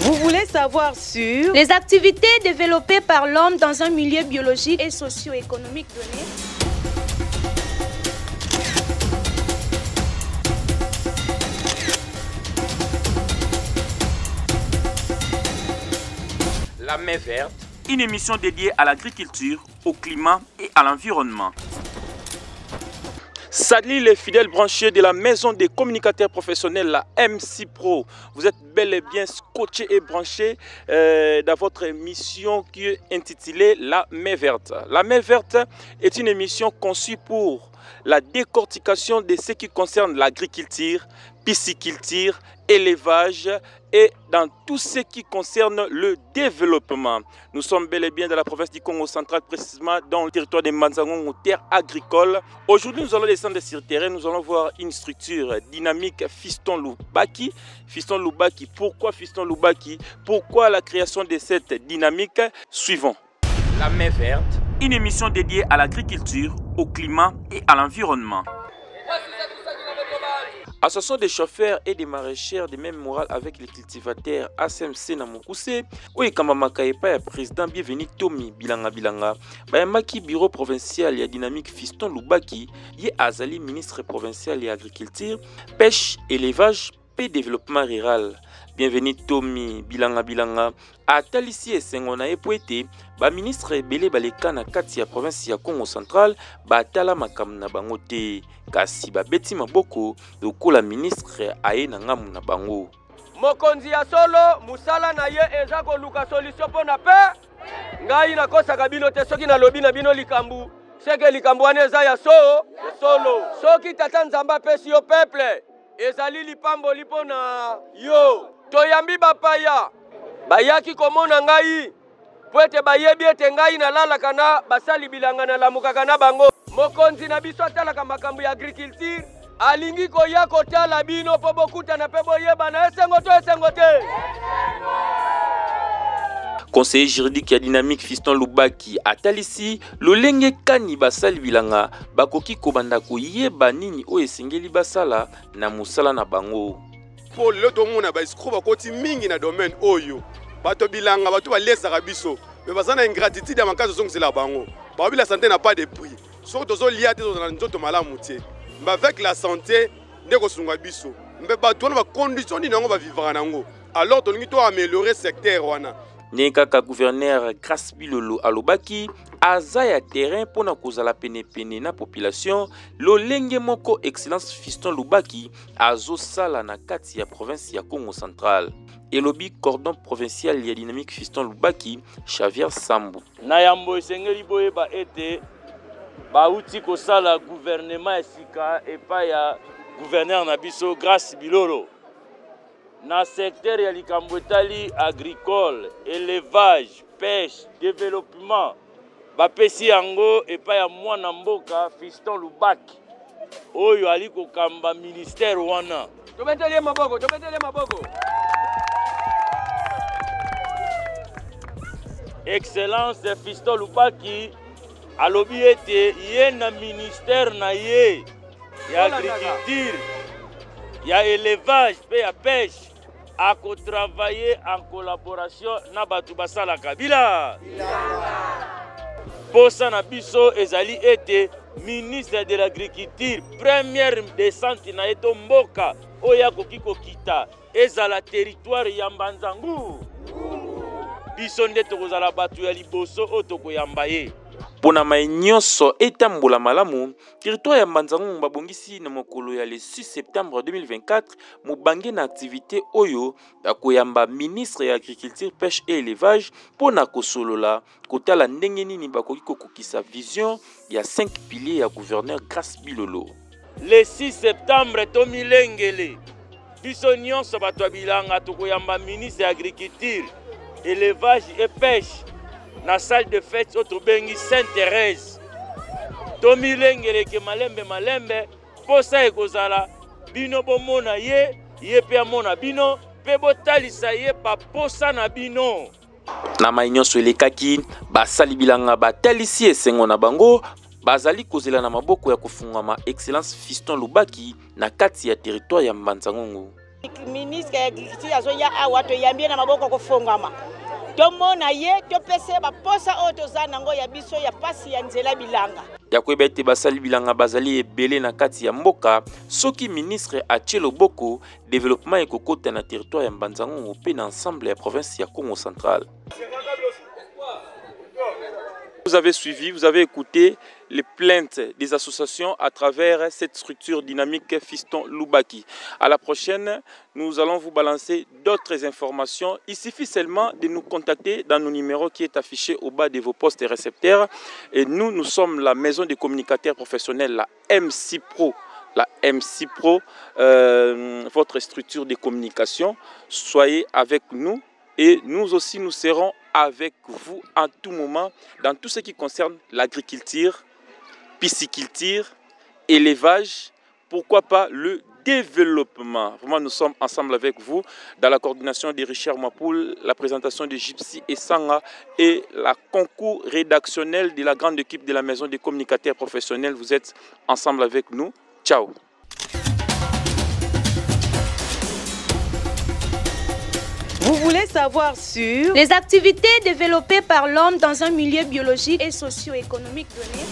Vous voulez savoir sur les activités développées par l'homme dans un milieu biologique et socio-économique donné? La main verte, une émission dédiée à l'agriculture, au climat et à l'environnement. Salut les fidèles branchés de la maison des communicateurs professionnels, la MC Pro. Vous êtes bel et bien scotchés et branchés dans votre émission qui est intitulée La main verte. La main verte est une émission conçue pour la décortication de ce qui concerne l'agriculture, pisciculture, élevage et dans tout ce qui concerne le développement. Nous sommes bel et bien dans la province du Congo central, précisément dans le territoire de Manzangongo, terre agricole. Aujourd'hui, nous allons descendre sur le terrain, nous allons voir une structure dynamique Fiston Lubaki. Fiston Lubaki, pourquoi Fiston Lubaki? Pourquoi la création de cette dynamique? Suivons. La main verte, une émission dédiée à l'agriculture, au climat et à l'environnement. Association des chauffeurs et des maraîchers de même morale avec les cultivateurs ASMC Namokuse, oui Kamamaka Epa président bienvenu Tommy Bilanga Bayamaki bureau provincial et dynamique Fiston Lubaki, y Azali ministre provincial et agriculture, pêche, élevage et développement rural. Bienvenue Tommy Bilanga Atalisi et Sengona Epoete, ba ministre Belé Baleka na kati ya province ya Congo central, ba tala makam na bango te, kasi ba beti maboko lokola ministre aye na ngamu na bango. Mokonzi ya solo musala na ye eza koluka solution pona pe ngai na kosa kabino te soki na lobi na bino likambu seke likambu wana eza ya solo soki tata nzamba pesi yo peuple ezali lipambo lipona yo toyambi bapaya bayaki komona ngai po ete bayebi ete ngai nalalaka na basali bilanga nalamukaka na bango. Mokonzi na biso atalaka makambo ya agriculture alingi koya kotala bino po bokutana pe boyeba na esengo te. Conseiller juridique ya dynamique Fiston Lubaki atalisi lolenge kani basali bilanga bakoki kobanda koyeba nini o esengeli basala na musala na bango. Po lelo tomona ba escroc bakoti mingi na domaine oyo bato bilanga bato balesaka biso me bazana ingratitude ya makazo zongisela bango babi la santé n'a pas de prix so tozo lia te na nzoto malamu te mais avec la santé ndeko sunga biso mbe bato na ba condition ni nango ba vivre nango alors tolingi to améliorer secteur wana. Nekaka gouverneur Grace Bilolo alobaki aza ya terrain pona kozala pene na population lolenge moko excellence Fiston Lubaki azo sala na kati ya province ya Congo central. Elobi cordon provincial ya dynamique Fiston Lubaki Xavier Sambu. Na yambo esengeli boyeba ete bauti kosala gouvernement esika epa ya gouverneur na biso Grace Bilolo. Na secteur ya likambo etali agricole, élevage, pêche, développement, bapesi yango epa ya mwana mboka Fiston Lubaki oyo ali kokamba ministère wana. Tobetele maboko. Excellence Fiston Lubaki alobi ete ye na ministère na ye ya agriculture, ya élevage pe ya pêche a travailler en collaboration na batu basala kabila. Posa na biso ezali ete ministre de l'agriculture première descente na eto mboka oya kokiko kita ezala territoire ya Mbanzangu. Biso nde tokozala batu ya liboso otoko yamba ye. Pona mainyoso etambola malamu, territoire ya Mbanzangongo babongisi na mokolo ya le 6 septembre 2024 mubange na activité oyo bakoyamba ministre ya agriculture, pêche et élevage pona kosolola kotala ndenge nini bakoki kokokisa vision ya 5 piliers ya gouverneur Grace Bilolo. Le 6 septembre tomilengele biso nyonso bato bilanga tokoyamba ministre ya agriculture, élevage et pêche na salle de fête auto bengi Sainte-Thérèse. Tomi lengeleke malembe posa ekozala bino bomona ye pe amona bino pe botalisa ye pa posa na bino. Na mainyoso elekaki basali bilanga batalisi esengo na bango bazali kozela na maboko ya kofungama excellence Fiston Lubaki na kati ya territoire ya Mbanzangongo. Ministre ya agriculture azoya awa to yambie na maboko ko fongama. Tomona ye to pese ba posa otoza nango ya biso ya pasi ya nzela bilanga. Ya koyeba ete basali bilanga bazali ebele na kati ya mboka soki ministre atie loboko développement ekokota na territoire ya Mbanzango pe na ensemble ya province ya Congo central. Vous avez suivi, vous avez écouté les plaintes des associations à travers cette structure dynamique Fiston Lubaki. À la prochaine, nous allons vous balancer d'autres informations. Il suffit seulement de nous contacter dans nos numéros qui est affiché au bas de vos postes et récepteurs. Et nous sommes la maison des communicateurs professionnels, la MC Pro. La MC Pro, votre structure de communication. Soyez avec nous et nous aussi nous serons avec vous en tout moment dans tout ce qui concerne l'agriculture, pisciculture, élevage, pourquoi pas le développement. Vraiment, nous sommes ensemble avec vous dans la coordination de Richard Mapoul, la présentation de Gypsy et Sanga et la concours rédactionnel de la grande équipe de la maison des communicateurs professionnels. Vous êtes ensemble avec nous. Ciao. Vous voulez savoir sur les activités développées par l'homme dans un milieu biologique et socio-économique donné?